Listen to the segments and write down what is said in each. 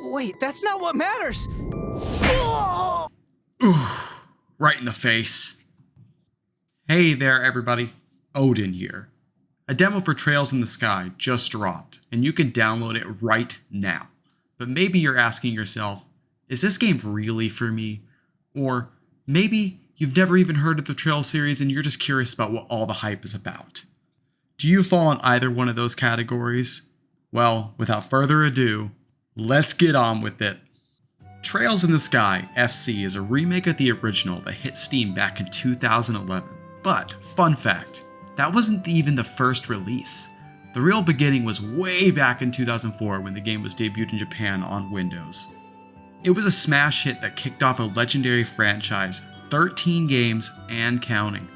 Wait, that's not what matters! Right in the face. Hey there, everybody. Odin here. A demo for TrailsInTheSky just dropped, and you can download it right now. But maybe you're asking yourself, is this game really for me? Or maybe you've never even heard of the Trails series and you're just curious about what all the hype is about. Do you fall in either one of those categories? Well, without further ado, let's get on with it. TrailsInTheSky FC is a remake of the original that hit Steam back in 2011. But, fun fact, that wasn't even the first release. The real beginning was way back in 2004 when the game was debuted in Japan on Windows. It was a smash hit that kicked off a legendary franchise, 13 games and counting.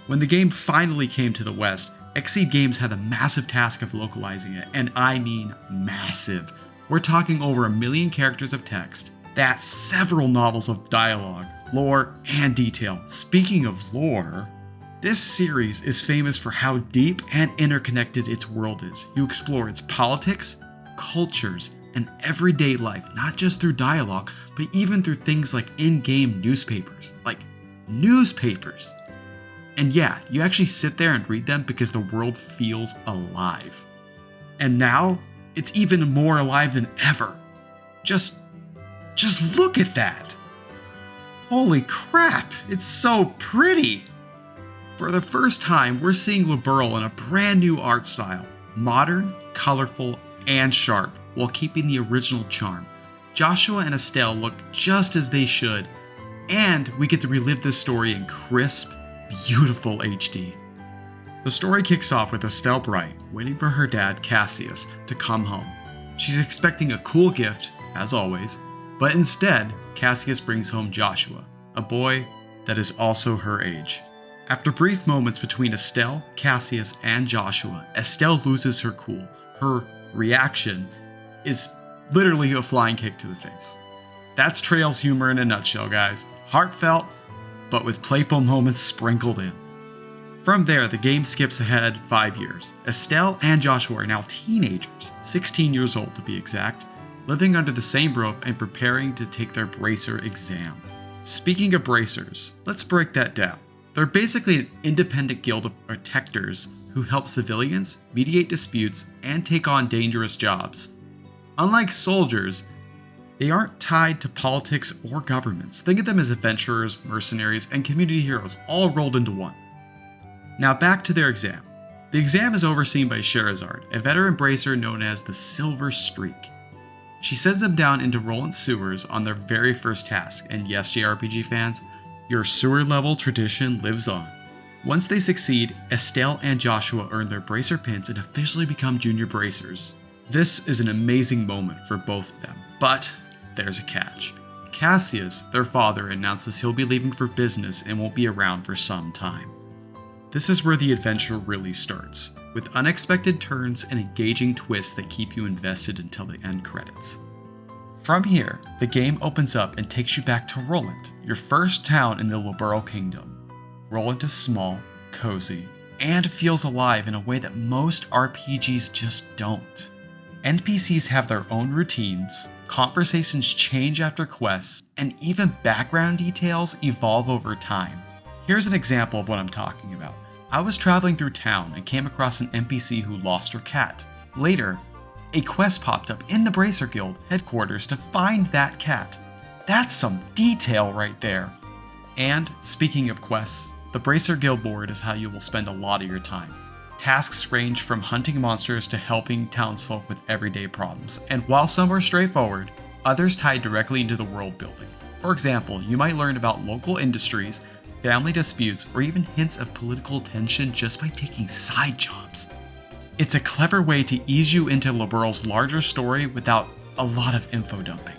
When the game finally came to the West, Xseed Games had the massive task of localizing it, and I mean massive. We're talking over 1 million characters of text, that's several novels of dialogue, lore, and detail. Speaking of lore, this series is famous for how deep and interconnected its world is. You explore its politics, cultures, and everyday life, not just through dialogue, but even through things like in-game newspapers. And yeah, you actually sit there and read them because the world feels alive. And now, it's even more alive than ever. Just look at that! Holy crap, it's so pretty! For the first time, we're seeing Liberl in a brand new art style. Modern, colorful, and sharp, while keeping the original charm. Joshua and Estelle look just as they should, and we get to relive this story in crisp, beautiful HD. The story kicks off with Estelle Bright waiting for her dad, Cassius, to come home. She's expecting a cool gift, as always, but instead, Cassius brings home Joshua, a boy that is also her age. After brief moments between Estelle, Cassius, and Joshua, Estelle loses her cool. Her reaction is literally a flying kick to the face. That's Trails humor in a nutshell, guys. Heartfelt, but with playful moments sprinkled in. From there, the game skips ahead 5 years. Estelle and Joshua are now teenagers, 16 years old to be exact, living under the same roof and preparing to take their bracer exam. Speaking of bracers, let's break that down. They're basically an independent guild of protectors who help civilians, mediate disputes, and take on dangerous jobs. Unlike soldiers, they aren't tied to politics or governments. Think of them as adventurers, mercenaries, and community heroes all rolled into one. Now back to their exam. The exam is overseen by Sherazard, a veteran bracer known as the Silver Streak. She sends them down into Roland's sewers on their very first task, and yes, JRPG fans, your sewer level tradition lives on. Once they succeed, Estelle and Joshua earn their bracer pins and officially become junior bracers. This is an amazing moment for both of them, but there's a catch. Cassius, their father, announces he'll be leaving for business and won't be around for some time. This is where the adventure really starts, with unexpected turns and engaging twists that keep you invested until the end credits. From here, the game opens up and takes you back to Roland, your first town in the Liberl Kingdom. Roland is small, cozy, and feels alive in a way that most RPGs just don't. NPCs have their own routines, conversations change after quests, and even background details evolve over time. Here's an example of what I'm talking about. I was traveling through town and came across an NPC who lost her cat. Later, a quest popped up in the Bracer Guild headquarters to find that cat. That's some detail right there. And speaking of quests, the Bracer Guild board is how you will spend a lot of your time. Tasks range from hunting monsters to helping townsfolk with everyday problems, and while some are straightforward, others tie directly into the world building. For example, you might learn about local industries, family disputes, or even hints of political tension just by taking side jobs. It's a clever way to ease you into Liberl's larger story without a lot of info dumping.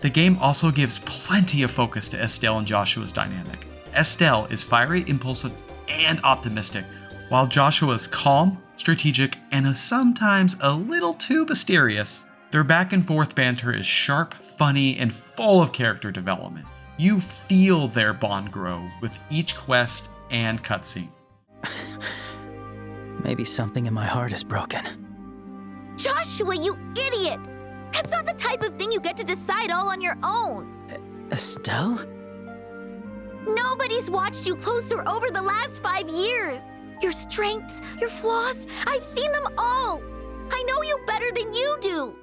The game also gives plenty of focus to Estelle and Joshua's dynamic. Estelle is fiery, impulsive, and optimistic, while Joshua is calm, strategic, and sometimes a little too mysterious. Their back and forth banter is sharp, funny, and full of character development. You feel their bond grow with each quest and cutscene. Maybe something in my heart is broken. Joshua, you idiot! That's not the type of thing you get to decide all on your own. Estelle? Nobody's watched you closer over the last 5 years. Your strengths, your flaws, I've seen them all. I know you better than you do.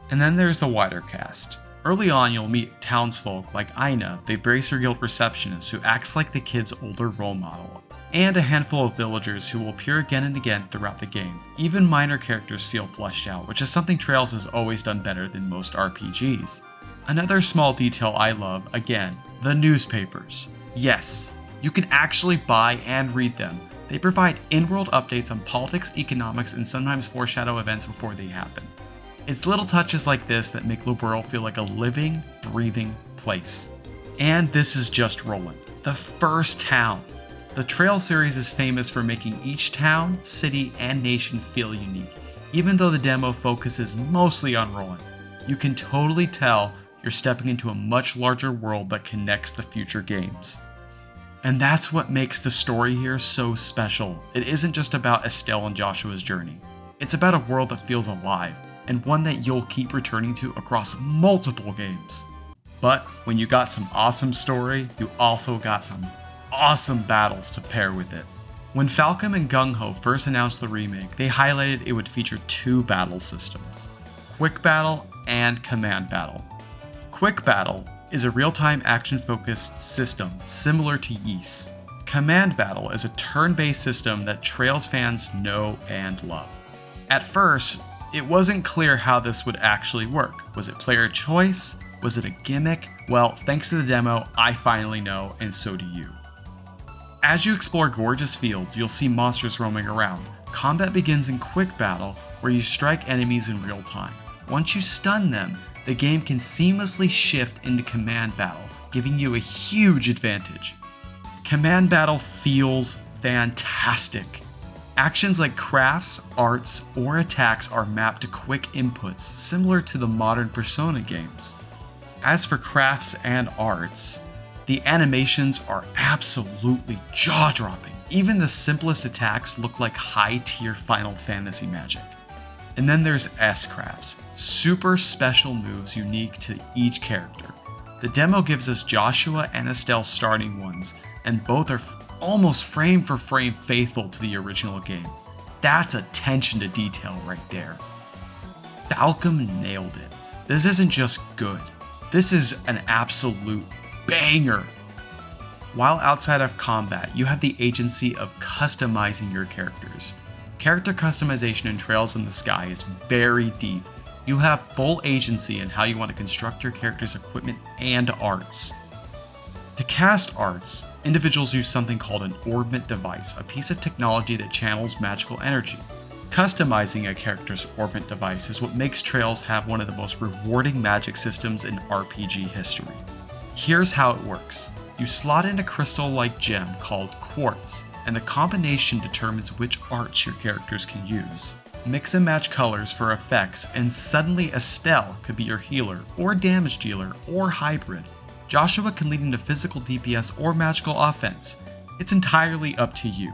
And then there's the wider cast. Early on, you'll meet townsfolk like Aina, the Bracer Guild receptionist who acts like the kid's older role model, and a handful of villagers who will appear again and again throughout the game. Even minor characters feel fleshed out, which is something Trails has always done better than most RPGs. Another small detail I love, again, the newspapers. Yes, you can actually buy and read them. They provide in-world updates on politics, economics, and sometimes foreshadow events before they happen. It's little touches like this that make Liberl feel like a living, breathing place. And this is just Roland, the first town. The Trails series is famous for making each town, city, and nation feel unique. Even though the demo focuses mostly on Roland, you can totally tell you're stepping into a much larger world that connects the future games. And that's what makes the story here so special. It isn't just about Estelle and Joshua's journey. It's about a world that feels alive, and one that you'll keep returning to across multiple games. But when you got some awesome story, you also got some awesome battles to pair with it. When Falcom and Gung Ho first announced the remake, they highlighted it would feature 2 battle systems, Quick Battle and Command Battle. Quick Battle is a real-time action-focused system similar to Ys. Command Battle is a turn-based system that Trails fans know and love. At first, it wasn't clear how this would actually work. Was it player choice? Was it a gimmick? Well, thanks to the demo, I finally know, and so do you. As you explore gorgeous fields, you'll see monsters roaming around. Combat begins in Quick Battle, where you strike enemies in real time. Once you stun them, the game can seamlessly shift into Command Battle, giving you a huge advantage. Command Battle feels fantastic. Actions like crafts, arts, or attacks are mapped to quick inputs, similar to the modern Persona games. As for crafts and arts, the animations are absolutely jaw-dropping. Even the simplest attacks look like high-tier Final Fantasy magic. And then there's S-Crafts, super special moves unique to each character. The demo gives us Joshua and Estelle's starting ones, and both are almost frame for frame faithful to the original game. That's attention to detail right there. Falcom nailed it. This isn't just good. This is an absolute banger. While outside of combat, you have the agency of customizing your characters. Character customization in TrailsInTheSky is very deep. You have full agency in how you want to construct your character's equipment and arts. To cast arts, individuals use something called an orbment device, a piece of technology that channels magical energy. Customizing a character's orbment device is what makes Trails have one of the most rewarding magic systems in RPG history. Here's how it works. You slot in a crystal-like gem called quartz, and the combination determines which arts your characters can use. Mix and match colors for effects, and suddenly Estelle could be your healer, or damage dealer, or hybrid. Joshua can lead into physical DPS or magical offense. It's entirely up to you.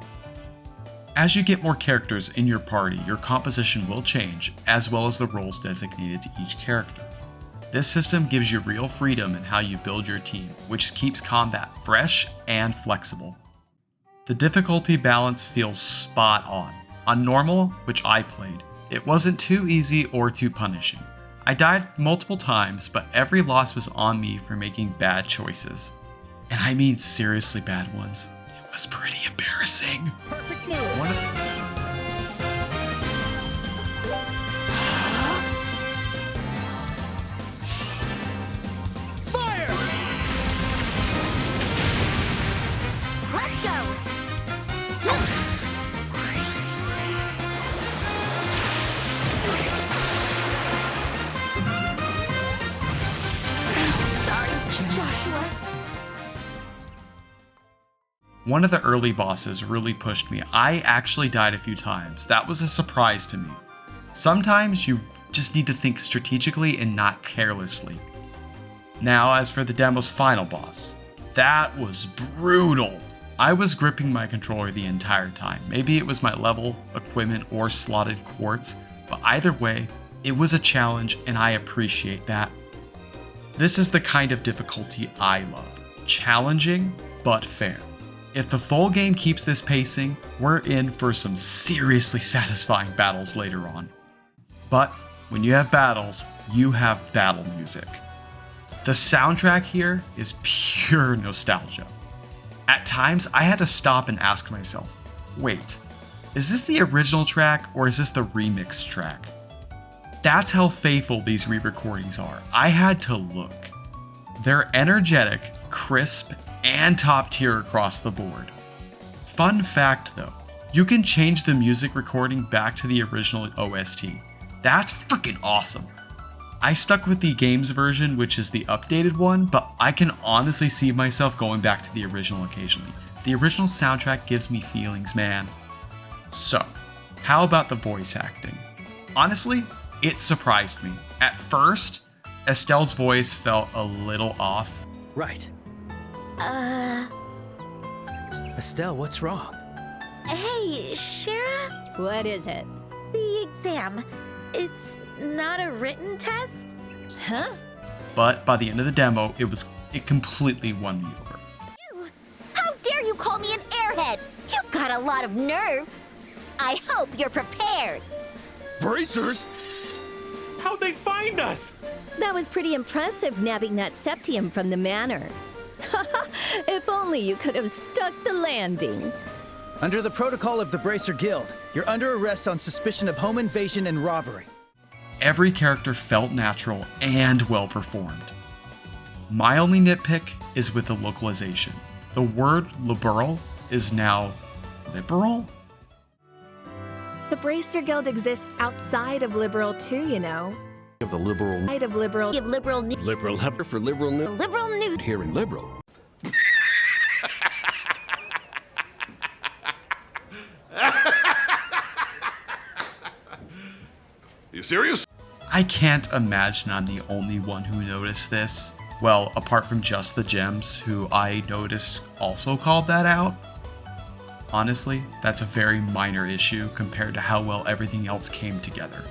As you get more characters in your party, your composition will change, as well as the roles designated to each character. This system gives you real freedom in how you build your team, which keeps combat fresh and flexible. The difficulty balance feels spot on. On normal, which I played, it wasn't too easy or too punishing. I died multiple times, but every loss was on me for making bad choices. And I mean seriously bad ones. It was pretty embarrassing. Perfect move. Fire! Let's go! Sorry, Joshua. One of the early bosses really pushed me. I actually died a few times. That was a surprise to me. Sometimes you just need to think strategically and not carelessly. Now, as for the demo's final boss, that was brutal. I was gripping my controller the entire time. Maybe it was my level, equipment, or slotted quartz, but either way, It was a challenge, and I appreciate that. This is the kind of difficulty I love. Challenging, but fair. If the full game keeps this pacing, we're in for some seriously satisfying battles later on. But when you have battles, you have battle music. The soundtrack here is pure nostalgia. At times, I had to stop and ask myself, wait, is this the original track or is this the remix track? That's how faithful these re-recordings are. I had to look. They're energetic, crisp, and top tier across the board. Fun fact though, you can change the music recording back to the original OST. That's freaking awesome. I stuck with the games version, which is the updated one, but I can honestly see myself going back to the original occasionally. The original soundtrack gives me feelings, man. So, how about the voice acting? Honestly, it surprised me. At first, Estelle's voice felt a little off. Right. Estelle, what's wrong? Hey, Shara? What is it? The exam. It's not a written test? Huh? But by the end of the demo, it completely won me over. How dare you call me an airhead? You got a lot of nerve. I hope you're prepared. Bracers? How'd they find us? That was pretty impressive, nabbing that septium from the manor. If only you could have stuck the landing. Under the protocol of the Bracer Guild, you're under arrest on suspicion of home invasion and robbery. Every character felt natural and well performed. My only nitpick is with the localization. The word liberal is now liberal? The Bracer Guild exists outside of Liberal too, you know. Of the liberal Outside of Liberal. You liberal new. liberal heifer for liberal news Liberal new. here in liberal. You serious? I can't imagine I'm the only one who noticed this. Well, apart from just the gems, who I noticed also called that out. Honestly, that's a very minor issue compared to how well everything else came together.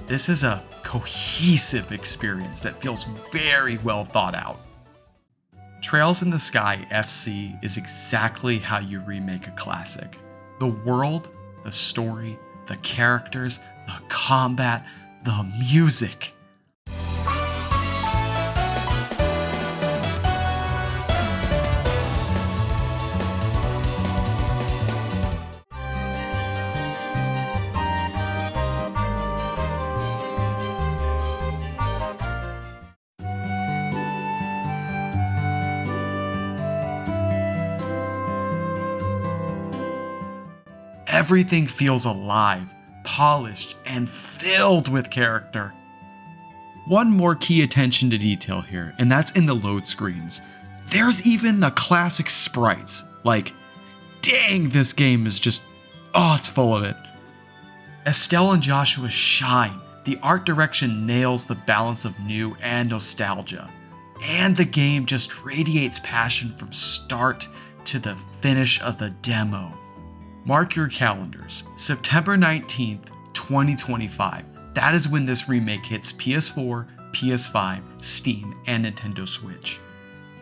This is a cohesive experience that feels very well thought out. Trails in the Sky FC is exactly how you remake a classic. The world, the story, the characters, the combat, the music. Everything feels alive, polished, and filled with character. One more key attention to detail here, and that's in the load screens. There's even the classic sprites. Like, dang, this game is just, it's full of it. Estelle and Joshua shine. The art direction nails the balance of new and nostalgia. And the game just radiates passion from start to the finish of the demo. Mark your calendars, September 19th, 2025. That is when this remake hits PS4, PS5, Steam, and NintendoSwitch.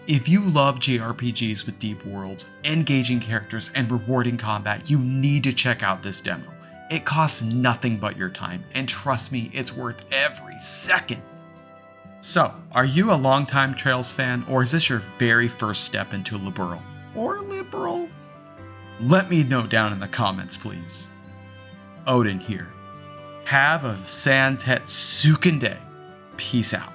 If you love JRPGs with deep worlds, engaging characters, and rewarding combat, you need to check out this demo. It costs nothing but your time, and trust me, it's worth every second. So, are you a longtime Trails fan, or is this your very first step into liberal? Or liberal? Let me know down in the comments, please. Odin here. Have a Santetsuken day. Peace out.